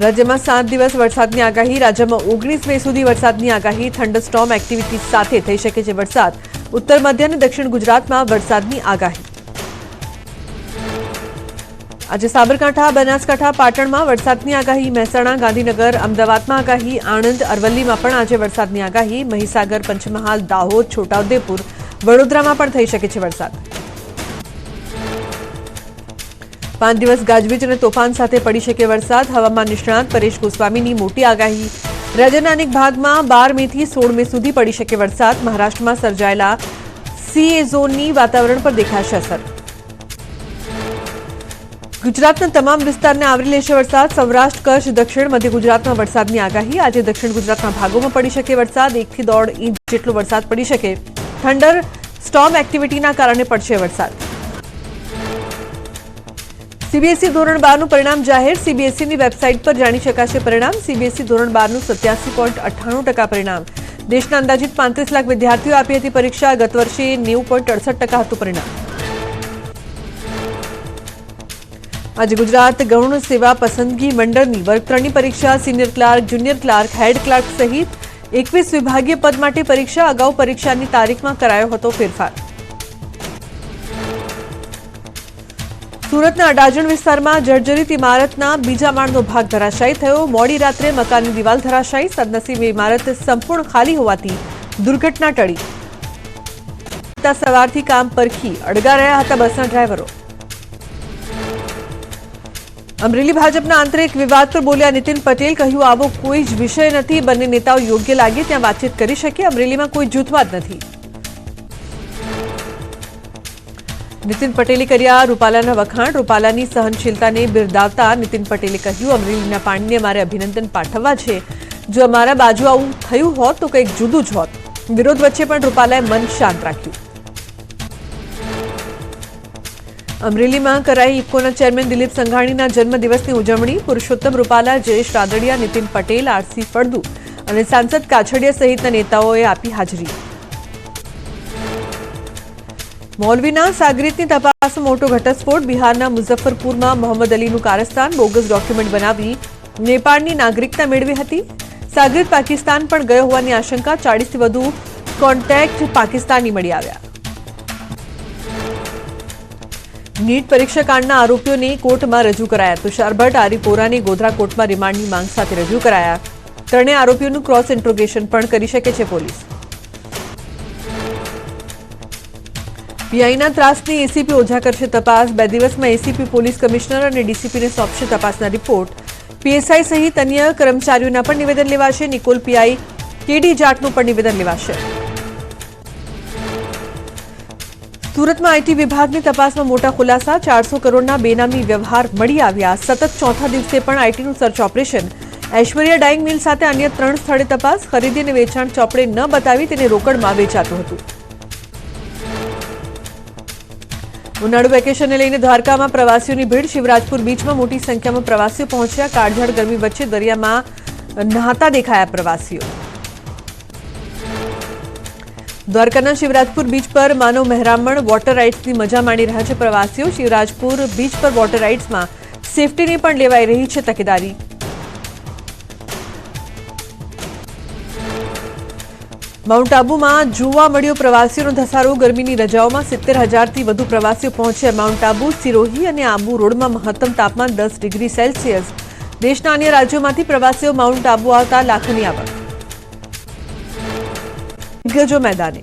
રાજ્યમાં 7 દિવસ વરસાદની આગાહી. રાજ્યમાં 19 મે સુધી વરસાદની આગાહી. થંડરસ્ટોર્મ એક્ટિવિટી સાથે થઈ શકે છે વરસાદ. ઉત્તર મધ્ય અને દક્ષિણ ગુજરાતમાં વરસાદની આગાહી. આજે સાબરકાંઠા, બનાસકાંઠા, પાટણમાં વરસાદની આગાહી. મહેસાણા, ગાંધીનગર, અમદાવાદમાં આગાહી. આણંદ, અરવલ્લીમાં પણ આજે વરસાદની આગાહી. મહીસાગર, પંચમહાલ, દાહોદ, છોટાઉદેપુર, વડોદરામાં પણ થઈ શકે છે વરસાદ. 5 દિવસ ગાજવીજ અને તોફાન સાથે પડી શકે વરસાદ. હવામાન નિષ્ણાત પરેશ ગોસ્વામીની મોટી આગાહી. રાજ્યના અનેક ભાગમાં 12 મેથી 16 મે સુધી પડી શકે વરસાદ. મહારાષ્ટ્રમાં સર્જાયેલા સીએ ઝોનની વાતાવરણ પર દેખાશે અસર. ગુજરાતના તમામ વિસ્તારને આવરી લેશે વરસાદ. સૌરાષ્ટ્ર, કચ્છ, દક્ષિણ મધ્ય ગુજરાતમાં વરસાદની આગાહી. આજે દક્ષિણ ગુજરાતના ભાગોમાં પડી શકે વરસાદ. 1 થી 1.5 ઇંચ જેટલો વરસાદ પડી શકે. થંડર સ્ટોર્મ એક્ટિવિટીના કારણે પડશે વરસાદ. સીબીએસઈ ધોરણ 12નું પરિણામ જાહેર. સીબીએસઈની વેબસાઇટ પર જાણી શકાશે પરિણામ. સીબીએસઈ ધોરણ 12નું 87.98% પરિણામ. દેશના અંદાજિત 35 લાખ વિદ્યાર્થીઓ આપી હતી પરીક્ષા. ગત વર્ષે 90.68% હતું પરિણામ. આજે ગુજરાત ગૌણ સેવા પસંદગી મંડળની વર્ગ 3ની પરીક્ષા. Senior clerk, junior clerk, head clerk સહિત 21 વિભાગીય પદ માટે પરીક્ષા. અગાઉ પરીક્ષાની તારીખમાં કરાયો હતો ફેરફાર. સુરતના અડાજણ વિસ્તારમાં જર્જરિત ઇમારતના બીજા માળનો ભાગ ધરાશાયી થયો. મોડી રાત્રે મકાનની દિવાલ ધરાશાયી. સદનસીબે ઇમારત સંપૂર્ણ ખાલી હોવાથી દુર્ઘટના ટળી. સવારથી કામ પરખી અડગા રહ્યા હતા બસના ડ્રાઈવરો. અમરેલી ભાજપના આંતરિક વિવાદ પર બોલ્યા નીતિન પટેલ. કહ્યું, આવો કોઈ જ વિષય નથી. બંને નેતાઓ યોગ્ય લાગે ત્યાં વાતચીત કરી શકે. અમરેલીમાં કોઈ જૂથવાદ નથી. નીતિન પટેલે કર્યા રૂપાલાના વખાણ. રૂપાલાની સહનશીલતાને બિરદાવતા નીતિન પટેલે કહ્યું, અમરેલીના પાણીને મારે અભિનંદન પાઠવવા છે. જો અમારા બાજુ આવું થયું હોત તો કંઈક જુદું જ હોત. વિરોધ વચ્ચે પણ રૂપાલાએ મન શાંત રાખ્યું. અમરેલીમાં કરાઈ ઇફકોના ચેરમેન દિલીપ સંઘાણીના જન્મદિવસની ઉજવણી. પુરુષોત્તમ રૂપાલા, જયેશ રાદડિયા, નીતિન પટેલ, આરસી ફળદુ અને સાંસદ કાછડિયા સહિતના નેતાઓએ આપી હાજરી. મૌલવીના સાગરીતની તપાસમાં મોટો ઘટસ્ફોટ. બિહારના મુઝફ્ફરપુરમાં મોહમ્મદ અલીનું કારસ્તાન. બોગસ ડોક્યુમેન્ટ બનાવી નેપાળની નાગરિકતા મેળવી હતી. સાગરીત પાકિસ્તાન પણ ગયો હોવાની આશંકા. 40થી વધુ કોન્ટેક્ટ પાકિસ્તાની મળી આવ્યા. નીટ પરીક્ષા કાંડના આરોપીઓને કોર્ટમાં રજૂ કરાયા. તુષાર ભટ્ટ, આરિફ વોરાને ગોધરા કોર્ટમાં રિમાન્ડની માંગ સાથે રજૂ કરાયા. ત્રણેય આરોપીઓનું ક્રોસ ઇન્ટ્રોગેશન પણ કરી શકે છે પોલીસ. પીઆઈના ત્રાસની એસીપી ઓઝા કરશે તપાસ. 2 દિવસમાં એસીપી પોલીસ કમિશનર અને ડીસીપીને સોંપશે તપાસના રિપોર્ટ. પીએસઆઈ સહિત અન્ય કર્મચારીઓના પણ નિવેદન લેવાશે. નિકોલ પીઆઈ કેડી જાટનું પણ નિવેદન લેવાશે. સુરતમાં આઈટી વિભાગની તપાસમાં મોટા ખુલાસા. 400 કરોડના બેનામી વ્યવહાર મળી આવ્યા. સતત ચોથા દિવસે પણ આઈટીનું સર્ચ ઓપરેશન. ઐશ્વર્યા ડાઇંગ મિલ સાથે અન્ય 3 સ્થળે તપાસ. ખરીદી અને વેચાણ ચોપડે ન બતાવી તેને રોકડમાં વેચાતું હતું. ઉનાળુ વેકેશનને લઈને દ્વારકામાં પ્રવાસીઓની ભીડ. શિવરાજપુર બીચમાં મોટી સંખ્યામાં પ્રવાસીઓ પહોંચ્યા. કાળઝાળ ગરમી વચ્ચે દરિયામાં નહાતા દેખાયા પ્રવાસીઓ. દ્વારકાના શિવરાજપુર બીચ પર માનવ મહેરામણ વોટર રાઇડ્સની મજા માણી રહ્યા છે પ્રવાસીઓ. શિવરાજપુર બીચ પર વોટર રાઇડ્સમાં સેફટીની પણ લેવાઈ રહી છે તકેદારી. માઉન્ટ આબુમાં જોવા મળ્યો પ્રવાસીઓનો ધસારો. ગરમીની રજાઓમાં 70,000થી વધુ પ્રવાસીઓ પહોંચ્યા માઉન્ટ આબુ. સિરોહી અને આબુ રોડમાં મહત્તમ તાપમાન 10 ડિગ્રી સેલ્સિયસ. દેશના અન્ય રાજ્યોમાંથી પ્રવાસીઓ માઉન્ટ આબુ આવતા લાખોની આવક. દિગ્ગજો મેદાને.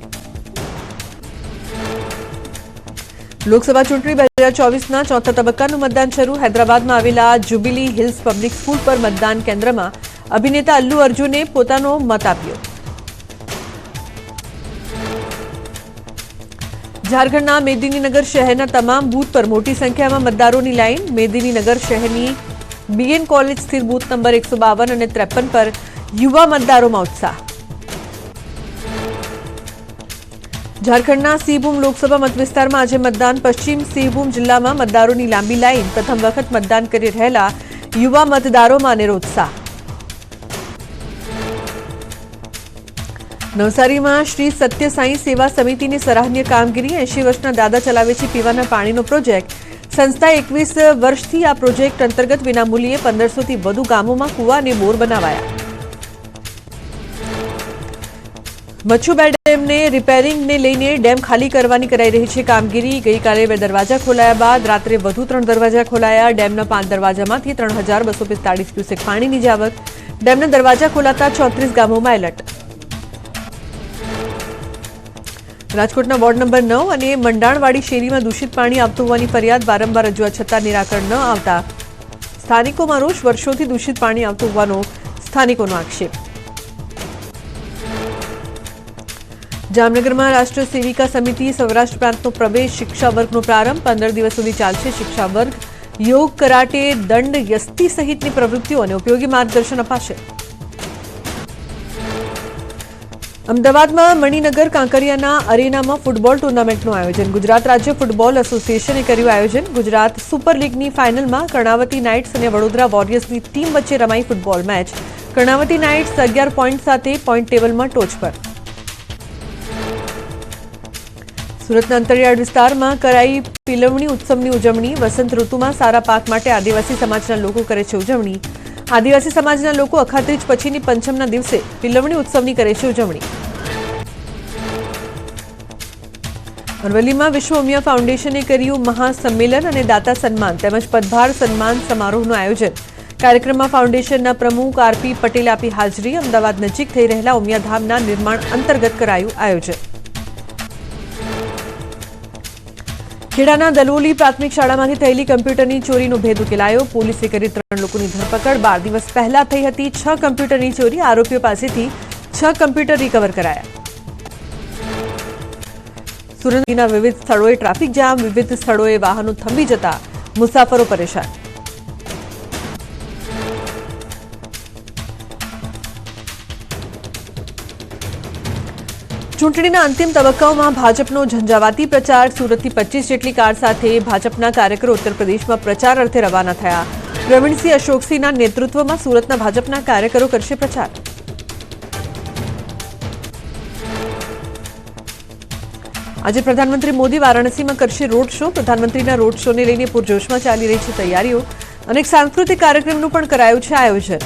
લોકસભા ચૂંટણી 2024ના ચોથા તબક્કાનું મતદાન શરૂ. હૈદરાબાદમાં આવેલા જ્યુબિલી હિલ્સ પબ્લિક સ્કૂલ પર મતદાન કેન્દ્રમાં અભિનેતા અલ્લુ અર્જુને પોતાનો મત આપ્યો. ઝારખંડના મેદિનીનગર શહેરના તમામ બૂથ પર મોટી સંખ્યામાં મતદારોની લાઇન. મેદિનીનગર શહેરની બીએન કોલેજ સ્થિત બૂથ નંબર 152 અને 53 પર યુવા મતદારોમાં ઉત્સાહ. ઝારખંડના સિંહભૂમ લોકસભા મતવિસ્તારમાં આજે મતદાન. પશ્ચિમ સિંહભૂમ જિલ્લામાં મતદારોની લાંબી લાઇન. પ્રથમ વખત મતદાન કરી રહેલા યુવા મતદારોમાં અનેરો ઉત્સાહ. નવસારીમાં શ્રી સત્ય સાંઈ સેવા સમિતિની સરાહનીય કામગીરી. 80 વર્ષના દાદા ચલાવે છે પીવાના પાણીનો પ્રોજેક્ટ. સંસ્થાએ 21 વર્ષથી આ પ્રોજેક્ટ અંતર્ગત વિનામૂલ્યે 1500થી વધુ ગામોમાં કૂવા અને બોર બનાવાયા. મચ્છુબેર ડેમને રિપેરિંગને લઈને ડેમ ખાલી કરવાની કરાઈ રહી છે કામગીરી. ગઈકાલે 2 દરવાજા ખોલાયા બાદ રાત્રે વધુ 3 દરવાજા ખોલાયા. ડેમના 5 દરવાજામાંથી 3245 ક્યુસેક પાણીની આવક. ડેમના દરવાજા ખોલાતા 34 ગામોમાં એલર્ટ. રાજકોટના વોર્ડ નંબર 9 અને મંડાણવાડી શેરીમાં દૂષિત પાણી આવતું હોવાની ફરિયાદ. વારંવાર રજૂઆત છતાં નિરાકરણ ન આવતા સ્થાનિકોમાં રોષ. વર્ષોથી દૂષિત પાણી આવતું હોવાનો સ્થાનિકોનો આક્ષેપ. જામનગરમાં રાષ્ટ્રીય સેવિકા સમિતિ સૌરાષ્ટ્ર પ્રાંતનો પ્રવેશ શિક્ષા વર્ગનો પ્રારંભ. 15 દિવસ સુધી ચાલશે શિક્ષા વર્ગ. યોગ, કરાટે, દંડ, યસ્તી સહિતની પ્રવૃત્તિઓ અને ઉપયોગી માર્ગદર્શન અપાશે. અમદાવાદમાં મણિનગર કાંકરિયાના અરેનામાં ફૂટબોલ ટુર્નામેન્ટનું આયોજન. ગુજરાત રાજ્ય ફૂટબોલ એસોસિએશને કર્યું આયોજન. ગુજરાત સુપર લીગની ફાઇનલમાં કર્ણાવતી નાઇટ્સ અને વડોદરા વોરિયર્સની ટીમ વચ્ચે રમાઈ football match. Karnavati nights 11 point સાથે પોઈન્ટ ટેબલમાં ટોચ પર. સુરતના અંતરિયાળ વિસ્તારમાં કરાઈ પિલવણી ઉત્સવની ઉજવણી. વસંત ઋતુમાં સારા પાક માટે આદિવાસી સમાજના લોકો કરે છે ઉજવણી. આદિવાસી સમાજના લોકો અખાત્રીજ પછીની પંચમના દિવસે પિલવણી ઉત્સવની કરે છે ઉજવણી. અરવલ્લીમાં વિશ્વ ઉમિયા ફાઉન્ડેશને કર્યું મહાસંમેલન અને દાતા સન્માન તેમજ પદભાર સન્માન સમારોહનું આયોજન. કાર્યક્રમમાં ફાઉન્ડેશનના પ્રમુખ આરપી પટેલ આપી હાજરી. અમદાવાદ નજીક થઈ રહેલા ઉમિયાધામના નિર્માણ અંતર્ગત કરાયું આયોજન. ખેડાના દલોલી પ્રાથમિક શાળામાંથી થયેલી કમ્પ્યુટરની ચોરીનો ભેદ ઉકેલાયો. પોલીસે કરી 3 લોકોની ધરપકડ. 12 દિવસ પહેલા થઈ હતી 6 કમ્પ્યુટરની ચોરી. આરોપીઓ પાસેથી 6 કમ્પ્યુટર રિકવર કરાયા. સુરતના વિવિધ સ્થળોએ ટ્રાફિક જામ. વિવિધ સ્થળોએ વાહનો થંભી જતા મુસાફરો પરેશાન. ચૂંટણીના અંતિમ તબક્કાઓમાં ભાજપનો ઝંઝાવાતી પ્રચાર. સુરતથી 25 જેટલી કાર સાથે ભાજપના કાર્યકરો ઉત્તર પ્રદેશમાં પ્રચાર અર્થે રવાના થયા. પ્રવીણસિંહ અશોકસિંહના નેતૃત્વમાં સુરતના ભાજપના કાર્યકરો કરશે પ્રચાર. આજે પ્રધાનમંત્રી મોદી વારાણસીમાં કરશે રોડ શો. પ્રધાનમંત્રીના રોડ શોને લઈને પૂરજોશમાં ચાલી રહી છે તૈયારીઓ. અનેક સાંસ્કૃતિક કાર્યક્રમનું પણ કરાયું છે આયોજન.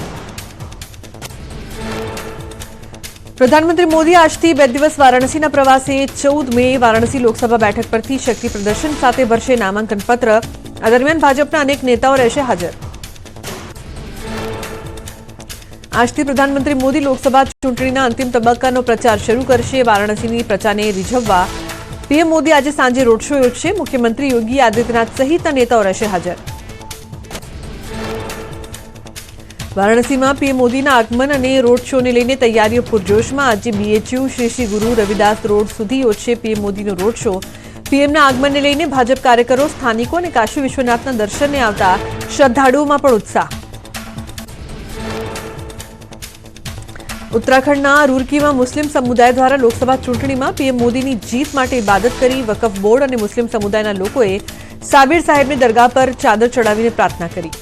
પ્રધાનમંત્રી મોદી આજથી 2 દિવસ વારાણસીના પ્રવાસે. 14 મે વારાણસી લોકસભા બેઠક પરથી શક્તિ પ્રદર્શન સાથે ભરશે નામાંકન પત્ર. આ દરમિયાન ભાજપના અનેક નેતાઓ રહેશે હાજર. આજથી પ્રધાનમંત્રી મોદી લોકસભા ચૂંટણીના અંતિમ તબક્કાનો પ્રચાર શરૂ કરશે. વારાણસીની પ્રજાને રીઝવવા પીએમ મોદી આજે સાંજે રોડ શો યોજશે. મુખ્યમંત્રી યોગી આદિત્યનાથ સહિતના નેતાઓ રહેશે હાજર. વારાણસીમાં પીએમ મોદીના આગમન અને રોડ શોને લઈને તૈયારીઓ પૂરજોશમાં. આજે બીએચયુ શ્રી ગુરુ રવિદાસ રોડ સુધી યોજશે પીએમ મોદીનો રોડ શો. પીએમના આગમનને લઈને ભાજપ કાર્યકરો, સ્થાનિકો અને કાશી વિશ્વનાથના દર્શને આવતા શ્રદ્ધાળુઓમાં પણ ઉત્સાહ. ઉત્તરાખંડના રૂરકીમાં મુસ્લિમ સમુદાય દ્વારા લોકસભા ચૂંટણીમાં પીએમ મોદીની જીત માટે ઇબાદત કરી. વકફ બોર્ડ અને મુસ્લિમ સમુદાયના લોકોએ સાબિર સાહેબની દરગાહ પર ચાદર ચડાવીને પ્રાર્થના કરી.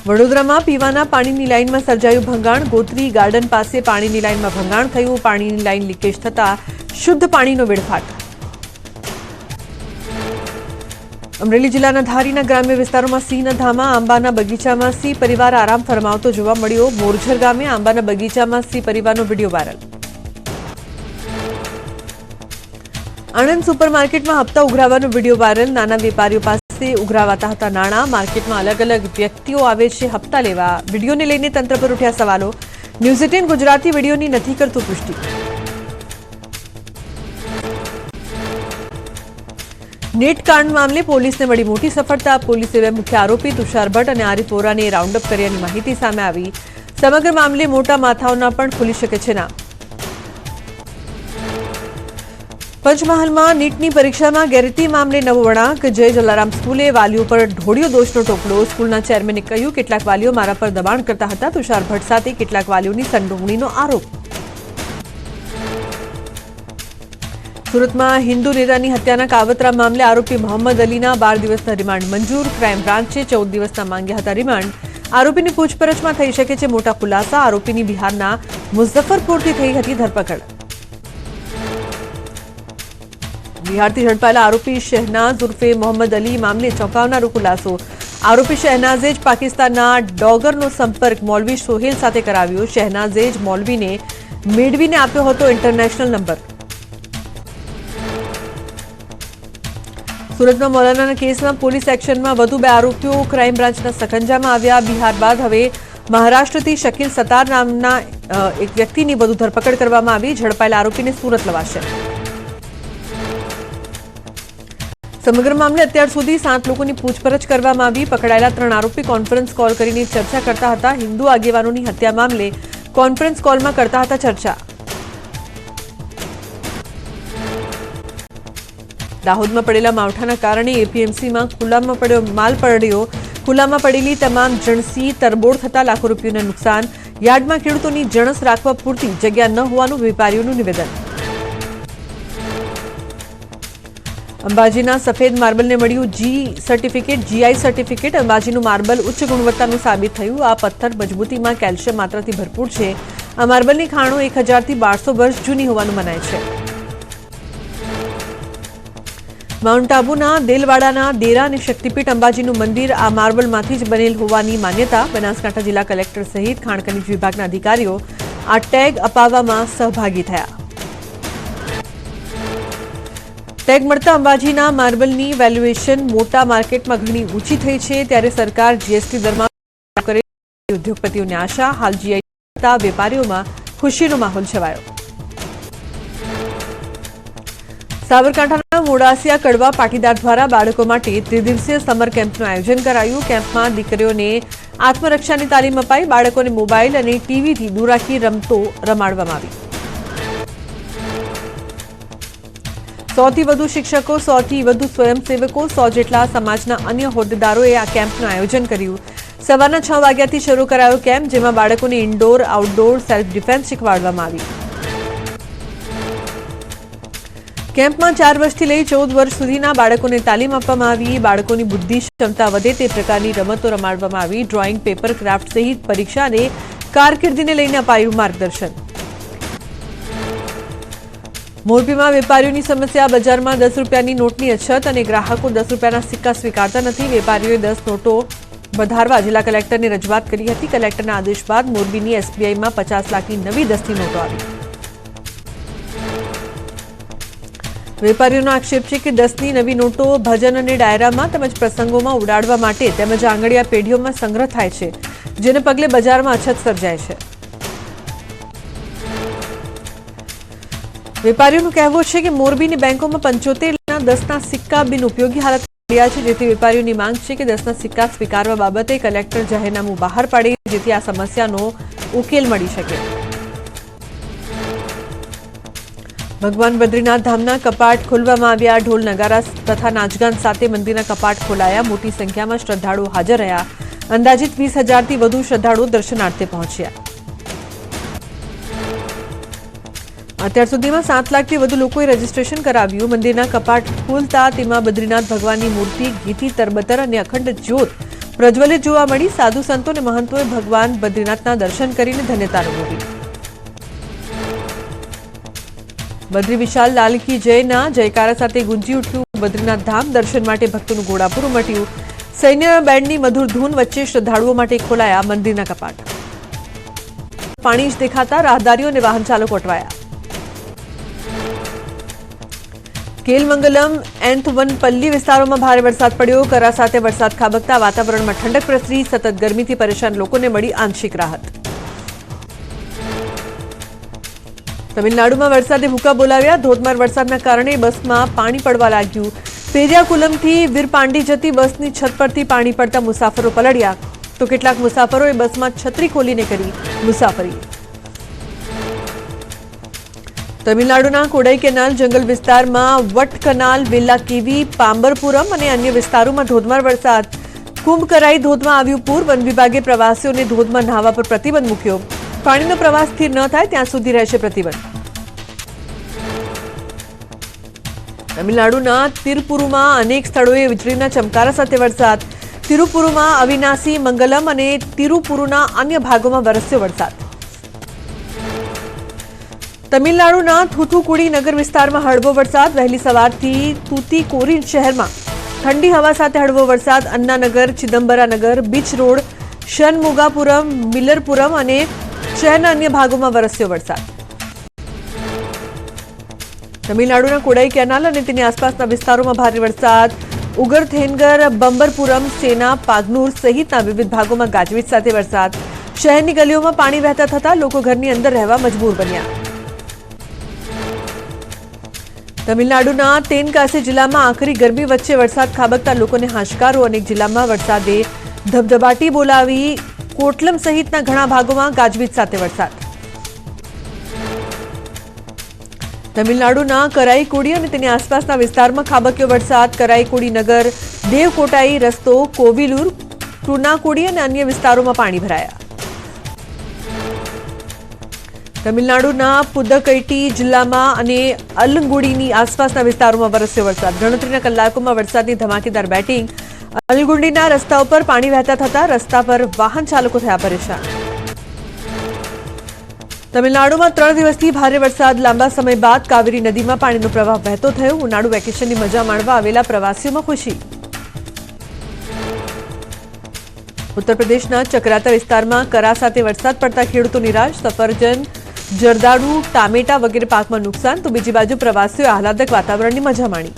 વડોદરામાં પીવાના પાણીની લાઇનમાં સર્જાયું ભંગાણ. ગોત્રી ગાર્ડન પાસે પાણીની લાઇનમાં ભંગાણ થયું. પાણીની લાઇન લીકેજ થતા શુદ્ધ પાણીનો વેડફાટ. અમરેલી જિલ્લાના ધારીના ગ્રામ્ય વિસ્તારોમાં સિંહના ધામા. આંબાના બગીચામાં સિંહ પરિવાર આરામ ફરમાવતો જોવા મળ્યો. મોરઝર ગામે આંબાના બગીચામાં સિંહ પરિવારનો વિડીયો વાયરલ. આણંદ સુપરમાર્કેટમાં હપ્તા ઉઘરાવવાનો વિડીયો વાયરલ. નાના વેપારીઓ પાસે ઉઘરાવાતા હતા નાણાં. માર્કેટમાં અલગ અલગ વ્યક્તિઓ આવે છે હપ્તા લેવા. વિડીયોને લઈને તંત્ર પર ઉઠ્યા સવાલો. ન્યૂઝ 18 ગુજરાતી વિડીયોની નથી કરતું પુષ્ટિ. નેટ કાંડ મામલે પોલીસને મળી મોટી સફળતા. પોલીસે 2 મુખ્ય આરોપી તુષાર ભટ્ટ અને આરિફ વોરાને રાઉન્ડઅપ કર્યાની માહિતી સામે આવી. સમગ્ર મામલે મોટા માથાઓના પણ ખુલી શકે છે નામ. પંચમહાલમાં નીટની પરીક્ષામાં ગેરરીતિ મામલે નવો વળાંક. જય જલારામ સ્કૂલે વાલીઓ પર ઢોળ્યો દોષનો ટોપલો. સ્કૂલના ચેરમેને કહ્યું કેટલાક વાલીઓ મારા પર દબાણ કરતા હતા. તુષાર ભટ્ટ સાથે કેટલાક વાલીઓની સંડોવણીનો આરોપ. સુરતમાં હિન્દુ નેતાની હત્યાના કાવતરા મામલે આરોપી મોહમ્મદ અલીના 12 દિવસના રિમાન્ડ મંજૂર. ક્રાઇમ બ્રાન્ચે 14 દિવસના માંગ્યા હતા રિમાન્ડ. આરોપીની પૂછપરછમાં થઈ શકે છે મોટા ખુલાસા. આરોપીની બિહારના મુઝફ્ફરપુરથી થઈ હતી ધરપકડ. બિહારથી ઝડપાયેલા આરોપી શહેનાઝ ઉર્ફે મોહમ્મદ અલી મામલે ચોંકાવનારો ખુલાસો. આરોપી શહેનાઝે જ પાકિસ્તાનના ડોગરનો સંપર્ક મૌલવી સોહેલ સાથે કરાવ્યો. શહેનાઝે જ મૌલવીને મેળવીને આપ્યો હતો ઇન્ટરનેશનલ નંબર. સુરતમાં મૌલાનાના કેસમાં પોલીસ એક્શનમાં વધુ 2 આરોપીઓ ક્રાઇમ બ્રાન્ચના સકંજામાં આવ્યા. બિહાર બાદ હવે મહારાષ્ટ્રથી શકીલ સતાર નામના એક વ્યક્તિની વધુ ધરપકડ કરવામાં આવી. ઝડપાયેલા આરોપીને સુરત લવાશે. સમગ્ર મામલે અત્યાર સુધી 7 લોકોની પૂછપરછ કરવામાં આવી. પકડાયેલા 3 આરોપી કોન્ફરન્સ કોલ કરીને ચર્ચા કરતા હતા. હિન્દુ આગેવાનોની હત્યા મામલે કોન્ફરન્સ કોલમાં કરતા હતા ચર્ચા. દાહોદમાં પડેલા માવઠાના કારણે એપીએમસીમાં ખુલ્લામાં પડ્યો માલ પડ્યો. ખુલ્લામાં પડેલી તમામ જણસી તરબોળ થતા લાખો રૂપિયાનું નુકસાન. યાર્ડમાં ખેડૂતોની જણસ રાખવા પૂરતી જગ્યા ન હોવાનું વેપારીઓનું નિવેદન. અંબાજીના સફેદ માર્બલને મળ્યું જીઆઈ સર્ટિફિકેટ. અંબાજીનું માર્બલ ઉચ્ચ ગુણવત્તાનું સાબિત થયું. આ પથ્થર મજબૂતીમાં કેલ્શિયમ માત્રાથી ભરપૂર છે. આ માર્બલની ખાણો 1000 થી 1200 વર્ષ જૂની હોવાનું મનાય છે. માઉન્ટ આબુના દેલવાડાના દેરા અને શક્તિપીઠ અંબાજીનું મંદિર આ માર્બલમાંથી જ બનેલ હોવાની માન્યતા. બનાસકાંઠા જિલ્લા કલેક્ટર સહિત ખાણ ખનીજ વિભાગના અધિકારીઓ આ ટેગ અપાવવામાં સહભાગી થયા. ટેગ મળતા અંબાજીના માર્બલની વેલ્યુએશન મોટા માર્કેટમાં ઘણી ઊંચી થઈ છે. ત્યારે સરકાર જીએસટી દરમાં કરે ઉદ્યોગપતિઓને આશા. હાલ જીઆઈ વેપારીઓમાં ખુશીનો માહોલ છવાયો. સાબરકાંઠાના મોડાસિયા કડવા પાટીદાર દ્વારા બાળકો માટે ત્રિદિવસીય સમર કેમ્પનું આયોજન કરાયું. કેમ્પમાં દીકરીઓને આત્મરક્ષાની તાલીમ અપાઈ. બાળકોને મોબાઈલ અને ટીવીથી દૂર રાખી રમતો રમાડવામાં આવી. 100 થી વધુ શિક્ષકો, 100 થી વધુ સ્વયંસેવકો, 100 જેટલા સમાજના અન્ય હોદ્દેદારોએ આ કેમ્પનું આયોજન કર્યું. સવારના 6 વાગ્યાથી શરૂ કરાયો કેમ્પ, જેમાં બાળકોને ઇન્ડોર આઉટડોર સેલ્ફ ડિફેન્સ શીખવાડવામાં આવી. કેમ્પમાં 4 વર્ષથી લઈ 14 વર્ષ સુધીના બાળકોને તાલીમ આપવામાં આવી. બાળકોની બુદ્ધિ ક્ષમતા વધે તે પ્રકારની રમતો રમાડવામાં આવી. ડ્રોઈંગ, પેપર ક્રાફ્ટ સહિત પરીક્ષા અને કારકિર્દીને લઈને અપાયું માર્ગદર્શન. મોરબીમાં વેપારીઓની સમસ્યા. બજારમાં 10 રૂપિયાની નોટની અછત અને ગ્રાહકો 10 રૂપિયાના સિક્કા સ્વીકારતા નથી. વેપારીઓએ 10 નોટો વધારવા જિલ્લા કલેક્ટરને રજૂઆત કરી હતી. કલેક્ટરના આદેશ બાદ મોરબીની એસબીઆઈમાં 50 લાખની નવી 10ની નોટો આવી. વેપારીઓનો આક્ષેપ છે કે 10ની નવી નોટો ભજન અને ડાયરામાં તેમજ પ્રસંગોમાં ઉડાડવા માટે તેમજ આંગળીયા પેઢીઓમાં સંગ્રહ થાય છે, જેને પગલે બજારમાં અછત સર્જાય છે. વેપારીઓનું કહેવું છે કે મોરબીની બેંકોમાં 75 ના 10ના સિક્કા બિનઉપયોગી હાલત મળ્યા છે. જેથી વેપારીઓની માંગ છે કે 10ના સિક્કા સ્વીકારવા બાબતે કલેક્ટર જાહેરનામું બહાર પાડે, જેથી આ સમસ્યાનો ઉકેલ મળી શકે. ભગવાન બદ્રીનાથ ધામના કપાટ ખોલવામાં આવ્યા. ઢોલ નગારા તથા નાચગાન સાથે મંદિરના કપાટ ખોલાયા. મોટી સંખ્યામાં શ્રદ્ધાળુઓ હાજર રહ્યા. અંદાજિત 20,000 થી વધુ શ્રદ્ધાળુઓ દર્શનાર્થે પહોંચ્યા. અત્યાર સુધીમાં 7 લાખથી વધુ લોકોએ રજીસ્ટ્રેશન કરાવ્યું. મંદિરના કપાટ ખોલતા તેમાં બદ્રીનાથ ભગવાનની મૂર્તિ, ઘીથી તરબતર અને અખંડ જ્યોત પ્રજ્વલિત જોવા મળી. સાધુ સંતો અને મહંતોએ ભગવાન બદ્રીનાથના દર્શન કરીને ધન્યતા અનુભવી. બદ્રી વિશાલ લાલ કી જયના જયકારા સાથે ગુંજી ઉઠ્યું બદ્રીનાથ ધામ. દર્શન માટે ભક્તોનું ઘોડાપુર ઉમટ્યું. સૈન્ય બેન્ડની મધુર ધૂન વચ્ચે શ્રદ્ધાળુઓ માટે ખોલાયા મંદિરના કપાટ. પાણી જ દેખાતા રાહદારીઓ અને વાહન ચાલકો અટવાયા. કેલમંગલમ એન્થવનપલ્લી વિસ્તારોમાં ભારે વરસાદ પડ્યો. કરા સાથે વરસાદ ખાબકતા વાતાવરણમાં ઠંડક પ્રસરી. સતત ગરમીથી પરેશાન લોકોને મળી આંશિક રાહત. તમિલનાડુમાં વરસાદે ભૂકા બોલાવ્યા. ધોધમાર વરસાદના કારણે બસમાં પાણી પડવા લાગ્યું. પેરિયાકુલમથી વીરપાંડી જતી બસની છત પરથી પાણી પડતા મુસાફરો પલળ્યા, તો કેટલાક મુસાફરોએ બસમાં છત્રી ખોલીને કરી મુસાફરી. તમિલનાડુના કોડાઈ કેનાલ જંગલ વિસ્તારમાં વટ કનાલ, વેલ્લા કેવી, પાંબરપુરમ અને અન્ય વિસ્તારોમાં ધોધમાર વરસાદ. કુંભકરાઈ ધોધમાં આવ્યું પૂર. વન વિભાગે પ્રવાસીઓને ધોધમાં નહાવા પર પ્રતિબંધ મૂક્યો. પાણીનો પ્રવાહ સ્થિર ન થાય ત્યાં સુધી રહેશે પ્રતિબંધ. તમિલનાડુના તિરુપુરુમાં અનેક સ્થળોએ વીજળીના ચમકારા સાથે વરસાદ. તિરુપુરુમાં અવિનાશી, મંગલમ અને તિરુપુરુના અન્ય ભાગોમાં વરસ્યો વરસાદ. તમિલનાડુના થૂથુકુડી નગર વિસ્તારમાં હળવો વરસાદ. વહેલી સવારથી તૂતીકોરીન શહેરમાં ઠંડી હવા સાથે હળવો વરસાદ. અન્નાનગર, ચિદમ્બરાનગર, બીચ રોડ, શનમુગાપુરમ, મિલરપુરમ અને શહેરના અન્ય ભાગોમાં વરસ્યો વરસાદ. તમિલનાડુના કોડાઈ કેનાલ અને તેની આસપાસના વિસ્તારોમાં ભારે વરસાદ. ઉગરથેનગર, બંબરપુરમ, સેના, પાગનુર સહિતના વિવિધ ભાગોમાં ગાજવીજ સાથે વરસાદ. શહેરની ગલીઓમાં પાણી વહેતા થતા લોકો ઘરની અંદર રહેવા મજબૂર બન્યા. તમિલનાડુના તેનકાસી જિલ્લામાં આકરી ગરમી વચ્ચે વરસાદ ખાબકતા લોકોને હાશકારો. અનેક જિલ્લામાં વરસાદે ધબધબાટી બોલાવી. કોટલમ સહિતના ઘણા ભાગોમાં ગાજવીજ સાથે વરસાદ. તમિલનાડુના કરાઈકોડી અને તેની આસપાસના વિસ્તારમાં ખાબક્યો વરસાદ. કરાઈકોડી નગર, દેવકોટાઈ રસ્તો, કોવિલુર, ટુનાકોડી અને અન્ય વિસ્તારોમાં પાણી ભરાયા. તમિલનાડુના પુદકૈટી જિલ્લામાં અને અલંગુડીની આસપાસના વિસ્તારોમાં વરસ્યો વરસાદ. ગણતરીના કલાકોમાં વરસાદની ધમાકેદાર બેટિંગ. અલગુંડીના રસ્તાઓ પર પાણી વહેતા થતા રસ્તા પર વાહન ચાલકો થયા પરેશાન. તમિલનાડુમાં 3 દિવસથી ભારે વરસાદ. લાંબા સમય બાદ કાવેરી નદીમાં પાણીનો પ્રવાહ વહેતો થયો. ઉનાળુ વેકેશનની મજા માણવા આવેલા પ્રવાસીઓમાં ખુશી. ઉત્તર પ્રદેશના ચક્રાતા વિસ્તારમાં કરા સાથે વરસાદ પડતા ખેડૂતો નિરાશ. સફરજન, જરદાળુ, ટામેટા વગેરે પાકમાં નુકસાન. તો બીજી બાજુ પ્રવાસીઓએ આહલાદક વાતાવરણની મજા માણી.